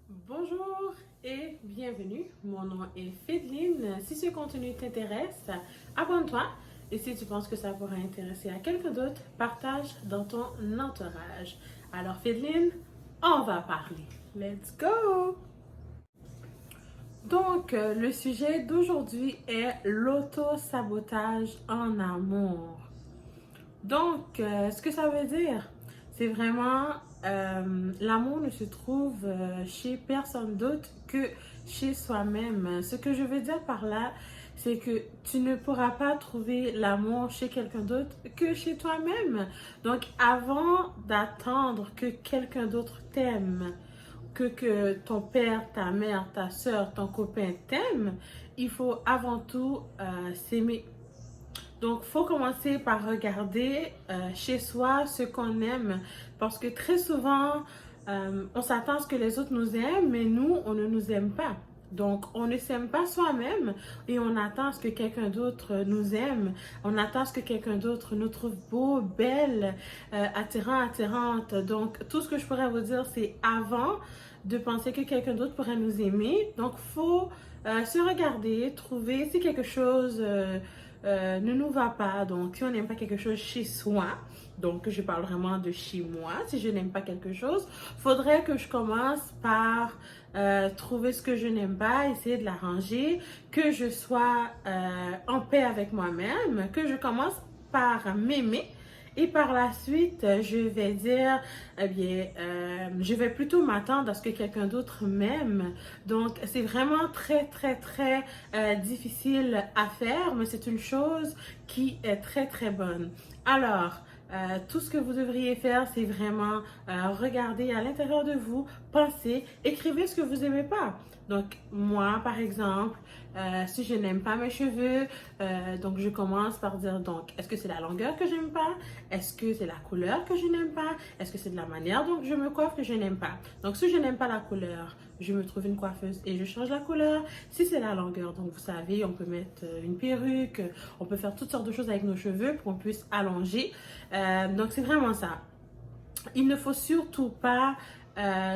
Bonjour et bienvenue, mon nom est Fédeline. Si ce contenu t'intéresse, abonne-toi et si tu penses que ça pourrait intéresser à quelqu'un d'autre, partage dans ton entourage. Alors Fédeline, on va parler. Let's go! Le sujet d'aujourd'hui est l'auto-sabotage en amour. Ce que ça veut dire, c'est vraiment l'amour ne se trouve chez personne d'autre que chez soi-même. Ce que je veux dire par là, c'est que tu ne pourras pas trouver l'amour chez quelqu'un d'autre que chez toi-même. Donc, avant d'attendre que quelqu'un d'autre t'aime, que ton père, ta mère, ta soeur, ton copain t'aime, il faut avant tout s'aimer. Donc, il faut commencer par regarder chez soi ce qu'on aime. Parce que très souvent, on s'attend à ce que les autres nous aiment, mais nous, on ne nous aime pas. Donc, on ne s'aime pas soi-même et on attend à ce que quelqu'un d'autre nous aime. On attend à ce que quelqu'un d'autre nous trouve beau, belle, attirant, attirante. Donc, tout ce que je pourrais vous dire, c'est avant de penser que quelqu'un d'autre pourrait nous aimer. Donc, il faut se regarder, trouver si quelque chose ne nous va pas. Donc, si on n'aime pas quelque chose chez soi, donc je parle vraiment de chez moi, si je n'aime pas quelque chose, faudrait que je commence par trouver ce que je n'aime pas, essayer de l'arranger, que je sois en paix avec moi-même, que je commence par m'aimer. Et par la suite, je vais dire, je vais plutôt m'attendre à ce que quelqu'un d'autre m'aime. Donc, c'est vraiment très, très, très difficile à faire, mais c'est une chose qui est très, très bonne. Alors, tout ce que vous devriez faire, c'est vraiment regarder à l'intérieur de vous, penser, écrivez ce que vous n'aimez pas. Donc, moi, par exemple, si je n'aime pas mes cheveux, donc je commence par dire, donc, est-ce que c'est la longueur que j'aime pas? Est-ce que c'est la couleur que je n'aime pas? Est-ce que c'est de la manière dont je me coiffe que je n'aime pas? Donc, si je n'aime pas la couleur, je me trouve une coiffeuse et je change la couleur. Si c'est la longueur, donc vous savez, on peut mettre une perruque, on peut faire toutes sortes de choses avec nos cheveux pour qu'on puisse allonger. Donc, c'est vraiment ça. Il ne faut surtout pas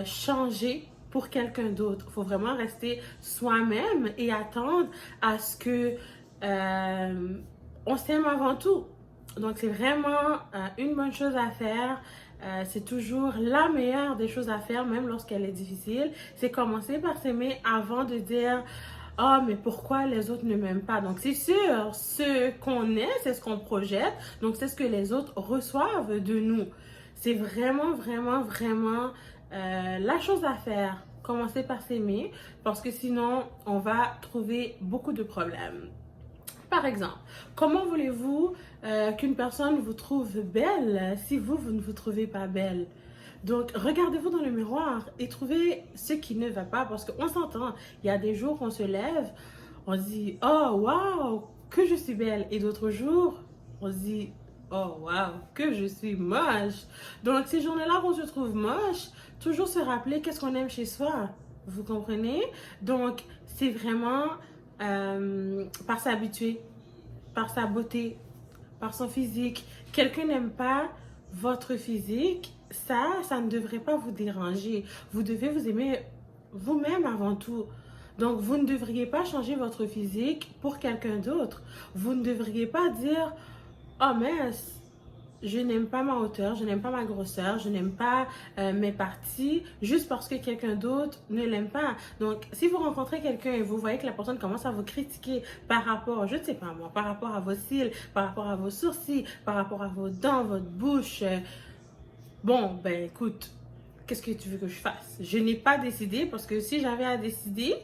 changer pour quelqu'un d'autre. Il faut vraiment rester soi-même et attendre à ce que on s'aime avant tout. Donc, c'est vraiment une bonne chose à faire. C'est toujours la meilleure des choses à faire, même lorsqu'elle est difficile. C'est commencer par s'aimer avant de dire oh, mais pourquoi les autres ne m'aiment pas? Donc, c'est sûr, ce qu'on est, c'est ce qu'on projette. Donc, c'est ce que les autres reçoivent de nous. C'est vraiment, vraiment, vraiment la chose à faire. Commencer par s'aimer parce que sinon, on va trouver beaucoup de problèmes. Par exemple, comment voulez-vous qu'une personne vous trouve belle si vous, vous ne vous trouvez pas belle? Donc, regardez-vous dans le miroir et trouvez ce qui ne va pas parce qu'on s'entend. Il y a des jours on se lève, on se dit oh waouh, que je suis belle. Et d'autres jours, on se dit oh waouh, que je suis moche. Donc, ces journées-là où on se trouve moche, toujours se rappeler qu'est-ce qu'on aime chez soi. Vous comprenez? Donc, c'est vraiment par s'habituer, par sa beauté, par son physique. Quelqu'un n'aime pas votre physique, ça ne devrait pas vous déranger. Vous devez vous aimer vous-même avant tout. Donc, vous ne devriez pas changer votre physique pour quelqu'un d'autre. Vous ne devriez pas dire, oh mince, je n'aime pas ma hauteur, je n'aime pas ma grosseur, je n'aime pas mes parties, juste parce que quelqu'un d'autre ne l'aime pas. Donc, si vous rencontrez quelqu'un et vous voyez que la personne commence à vous critiquer par rapport, je ne sais pas moi, par rapport à vos cils, par rapport à vos sourcils, par rapport à vos dents, votre bouche, bon, ben écoute, qu'est-ce que tu veux que je fasse? Je n'ai pas décidé parce que si j'avais à décider,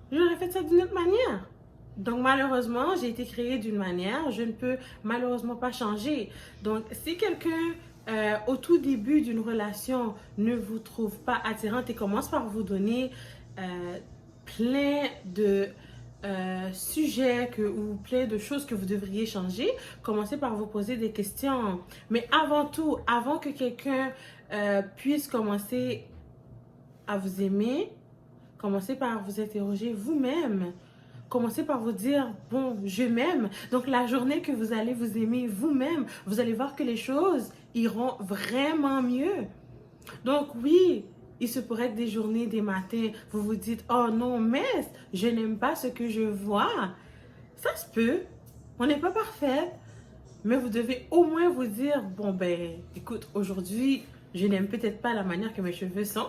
j'aurais fait ça d'une autre manière. Donc malheureusement, j'ai été créée d'une manière, je ne peux malheureusement pas changer. Donc si quelqu'un au tout début d'une relation ne vous trouve pas attirante et commence par vous donner plein de sujets ou plein de choses que vous devriez changer, commencez par vous poser des questions. Mais avant tout, avant que quelqu'un puisse commencer à vous aimer, commencez par vous interroger vous-même. Commencez par vous dire, bon, je m'aime. Donc, la journée que vous allez vous aimer vous-même, vous allez voir que les choses iront vraiment mieux. Donc, oui, il se pourrait que des journées, des matins, vous vous dites, oh non, mais je n'aime pas ce que je vois. Ça se peut. On n'est pas parfait. Mais vous devez au moins vous dire, bon ben, écoute, aujourd'hui, je n'aime peut-être pas la manière que mes cheveux sont.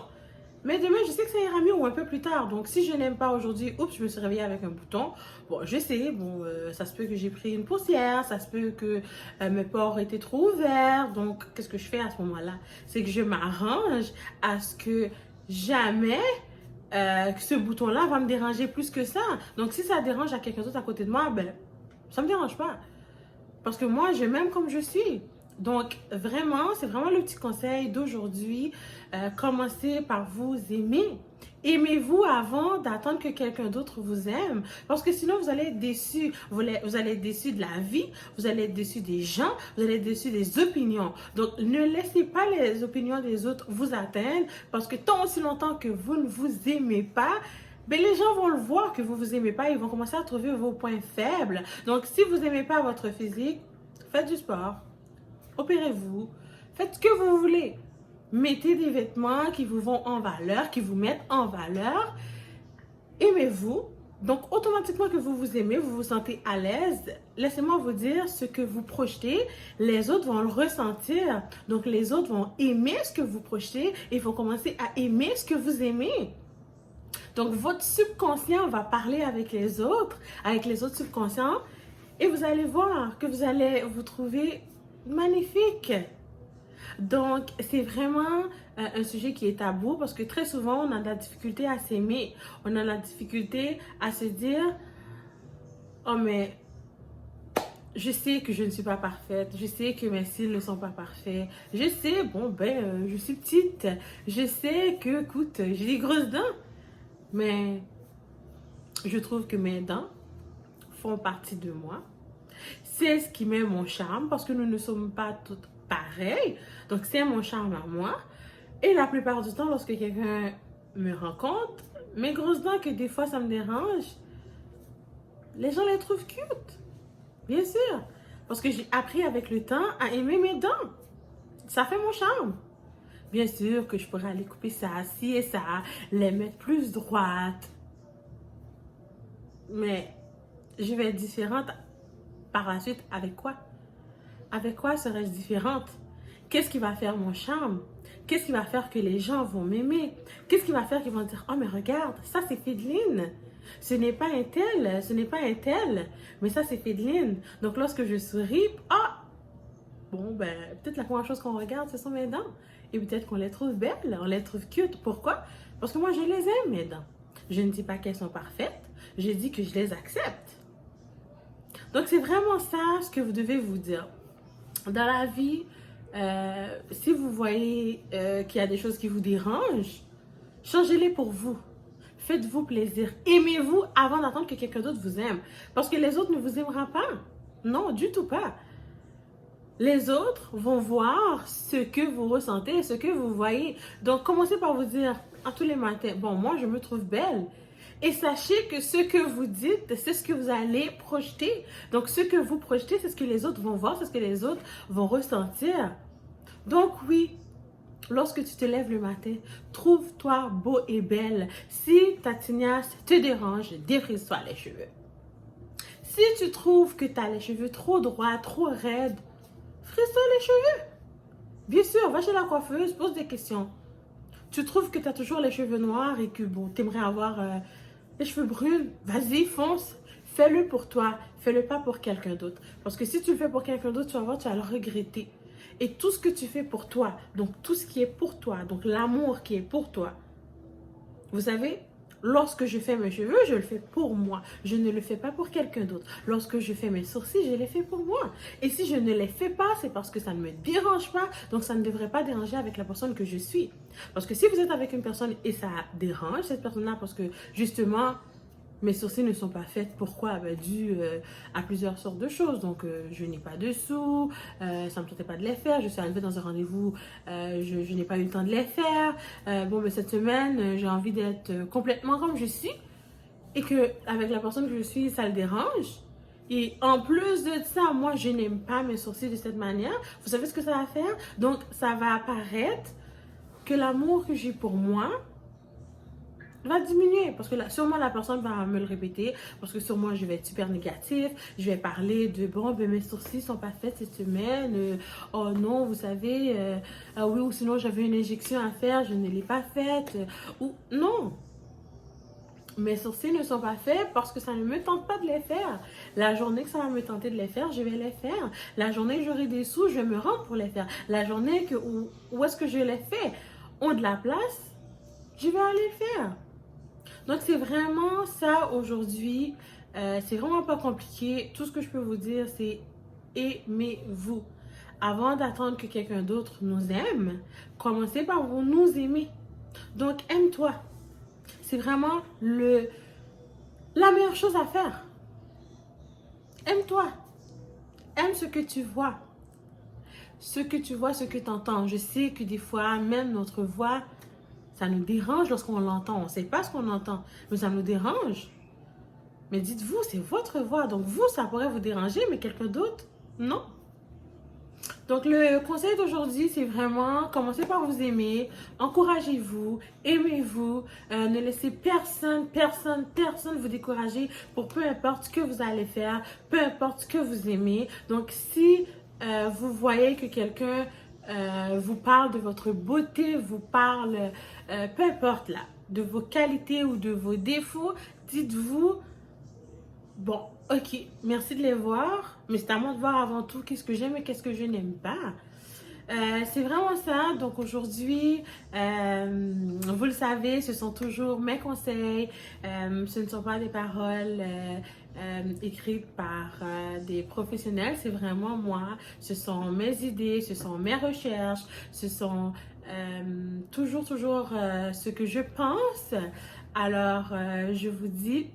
Mais demain, je sais que ça ira mieux ou un peu plus tard. Donc, si je n'aime pas aujourd'hui, oups, je me suis réveillée avec un bouton. Bon, je sais, bon, ça se peut que j'ai pris une poussière, ça se peut que mes pores étaient trop ouverts. Donc, qu'est-ce que je fais à ce moment-là? C'est que je m'arrange à ce que jamais que ce bouton-là va me déranger plus que ça. Donc, si ça dérange à quelqu'un d'autre à côté de moi, ben, ça ne me dérange pas. Parce que moi, je m'aime comme je suis. Donc, vraiment, c'est vraiment le petit conseil d'aujourd'hui. Commencez par vous aimer. Aimez-vous avant d'attendre que quelqu'un d'autre vous aime. Parce que sinon, vous allez être déçu. Vous allez être déçu de la vie. Vous allez être déçu des gens. Vous allez être déçu des opinions. Donc, ne laissez pas les opinions des autres vous atteindre. Parce que tant aussi longtemps que vous ne vous aimez pas, ben, les gens vont le voir que vous ne vous aimez pas. Ils vont commencer à trouver vos points faibles. Donc, si vous n'aimez pas votre physique, faites du sport. Opérez-vous. Faites ce que vous voulez. Mettez des vêtements qui vous vont en valeur, qui vous mettent en valeur. Aimez-vous. Donc, automatiquement que vous vous aimez, vous vous sentez à l'aise. Laissez-moi vous dire, ce que vous projetez, les autres vont le ressentir. Donc, les autres vont aimer ce que vous projetez et vont commencer à aimer ce que vous aimez. Donc, votre subconscient va parler avec les autres subconscients, et vous allez voir que vous allez vous trouver magnifique. Donc, c'est vraiment un sujet qui est tabou parce que très souvent, on a de la difficulté à s'aimer. On a de la difficulté à se dire, oh mais je sais que je ne suis pas parfaite. Je sais que mes cils ne sont pas parfaits. Je sais, bon ben, je suis petite. Je sais que, écoute, j'ai des grosses dents. Mais je trouve que mes dents font partie de moi. C'est ce qui met mon charme parce que nous ne sommes pas toutes pareilles. Donc, c'est mon charme à moi. Et la plupart du temps, lorsque quelqu'un me rencontre, mes grosses dents que des fois ça me dérange, les gens les trouvent cute. Bien sûr. Parce que j'ai appris avec le temps à aimer mes dents. Ça fait mon charme. Bien sûr que je pourrais aller couper ça, ci et ça, les mettre plus droites. Mais je vais être différente par la suite. Avec quoi? Avec quoi serais-je différente? Qu'est-ce qui va faire mon charme? Qu'est-ce qui va faire que les gens vont m'aimer? Qu'est-ce qui va faire qu'ils vont dire, oh mais regarde, ça c'est Fédeline. Ce n'est pas un tel, ce n'est pas un tel, mais ça c'est Fédeline. Donc lorsque je souris, ah, bon ben peut-être la première chose qu'on regarde, ce sont mes dents. Et peut-être qu'on les trouve belles, on les trouve cute. Pourquoi? Parce que moi, je les aime, mes dents. Je ne dis pas qu'elles sont parfaites. Je dis que je les accepte. Donc, c'est vraiment ça ce que vous devez vous dire. Dans la vie, si vous voyez qu'il y a des choses qui vous dérangent, changez-les pour vous. Faites-vous plaisir. Aimez-vous avant d'attendre que quelqu'un d'autre vous aime. Parce que les autres ne vous aimeront pas. Non, du tout pas. Les autres vont voir ce que vous ressentez, ce que vous voyez. Donc, commencez par vous dire à tous les matins, bon, moi, je me trouve belle. Et sachez que ce que vous dites, c'est ce que vous allez projeter. Donc, ce que vous projetez, c'est ce que les autres vont voir, c'est ce que les autres vont ressentir. Donc, oui, lorsque tu te lèves le matin, trouve-toi beau et belle. Si ta tignasse te dérange, défrise-toi les cheveux. Si tu trouves que tu as les cheveux trop droits, trop raides, frise-toi les cheveux. Bien sûr, va chez la coiffeuse, pose des questions. Tu trouves que tu as toujours les cheveux noirs et que bon, tu aimerais avoir les cheveux bruns, vas-y, fonce. Fais-le pour toi, fais-le pas pour quelqu'un d'autre. Parce que si tu le fais pour quelqu'un d'autre, tu vas voir, tu vas le regretter. Et tout ce que tu fais pour toi, donc tout ce qui est pour toi, donc l'amour qui est pour toi, vous savez, lorsque je fais mes cheveux, je le fais pour moi. Je ne le fais pas pour quelqu'un d'autre. Lorsque je fais mes sourcils, je les fais pour moi. Et si je ne les fais pas, c'est parce que ça ne me dérange pas. Donc, ça ne devrait pas déranger avec la personne que je suis. Parce que si vous êtes avec une personne et ça dérange cette personne-là parce que, justement, mes sourcils ne sont pas faits. Pourquoi? Ben, dû à plusieurs sortes de choses. Donc, je n'ai pas de sous, ça ne me tentait pas de les faire. Je suis arrivée dans un rendez-vous, je n'ai pas eu le temps de les faire. Bon, ben, cette semaine, j'ai envie d'être complètement comme je suis. Et que avec la personne que je suis, ça le dérange. Et en plus de ça, moi, je n'aime pas mes sourcils de cette manière. Vous savez ce que ça va faire? Donc, ça va apparaître que l'amour que j'ai pour moi va diminuer parce que là, sûrement la personne va me le répéter parce que sûrement je vais être super négatif, je vais parler de bon ben mes sourcils sont pas faits cette semaine, oh non vous savez oui ou sinon j'avais une injection à faire je ne l'ai pas faite ou non, mes sourcils ne sont pas faits parce que ça ne me tente pas de les faire. La journée que ça va me tenter de les faire, je vais les faire. La journée que j'aurai des sous, je vais me rendre pour les faire. La journée où est-ce que je les fais ont de la place, je vais aller le faire. Donc, c'est vraiment ça aujourd'hui. C'est vraiment pas compliqué. Tout ce que je peux vous dire, c'est aimez-vous. Avant d'attendre que quelqu'un d'autre nous aime, commencez par vous nous aimer. Donc, aime-toi. C'est vraiment la meilleure chose à faire. Aime-toi. Aime ce que tu vois. Ce que tu vois, ce que tu entends. Je sais que des fois, même notre voix, ça nous dérange lorsqu'on l'entend. On ne sait pas ce qu'on entend, mais ça nous dérange. Mais dites-vous, c'est votre voix. Donc vous, ça pourrait vous déranger, mais quelqu'un d'autre, non. Donc le conseil d'aujourd'hui, c'est vraiment commencez par vous aimer, encouragez-vous, aimez-vous, ne laissez personne vous décourager pour peu importe ce que vous allez faire, peu importe ce que vous aimez. Donc si vous voyez que quelqu'un vous parle de votre beauté, vous parle, peu importe là, de vos qualités ou de vos défauts, dites-vous, bon, ok, merci de les voir, mais c'est à moi de voir avant tout qu'est-ce que j'aime et qu'est-ce que je n'aime pas. C'est vraiment ça. Donc aujourd'hui, vous le savez, ce sont toujours mes conseils. Ce ne sont pas des paroles écrites par des professionnels. C'est vraiment moi. Ce sont mes idées, ce sont mes recherches, ce sont toujours ce que je pense. Alors, je vous dis,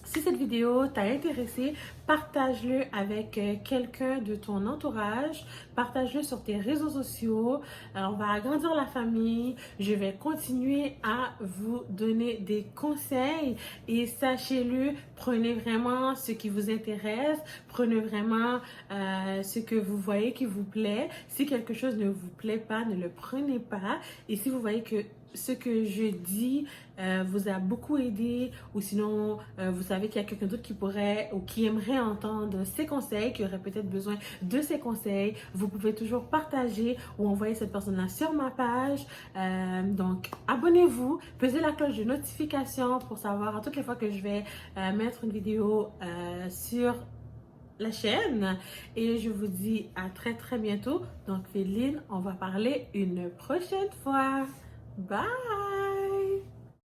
si cette vidéo t'a intéressé, partage-le avec quelqu'un de ton entourage, partage-le sur tes réseaux sociaux. On va agrandir la famille. Je vais continuer à vous donner des conseils et sachez-le, prenez vraiment ce qui vous intéresse, prenez vraiment ce que vous voyez qui vous plaît. Si quelque chose ne vous plaît pas, ne le prenez pas. Et si vous voyez que ce que je dis vous a beaucoup aidé ou sinon vous savez qu'il y a quelqu'un d'autre qui pourrait ou qui aimerait entendre ces conseils, qui aurait peut-être besoin de ces conseils, vous pouvez toujours partager ou envoyer cette personne-là sur ma page. Donc abonnez-vous, pesez la cloche de notification pour savoir à toutes les fois que je vais mettre une vidéo sur la chaîne et je vous dis à très bientôt. Donc Féline, on va parler une prochaine fois. Bye!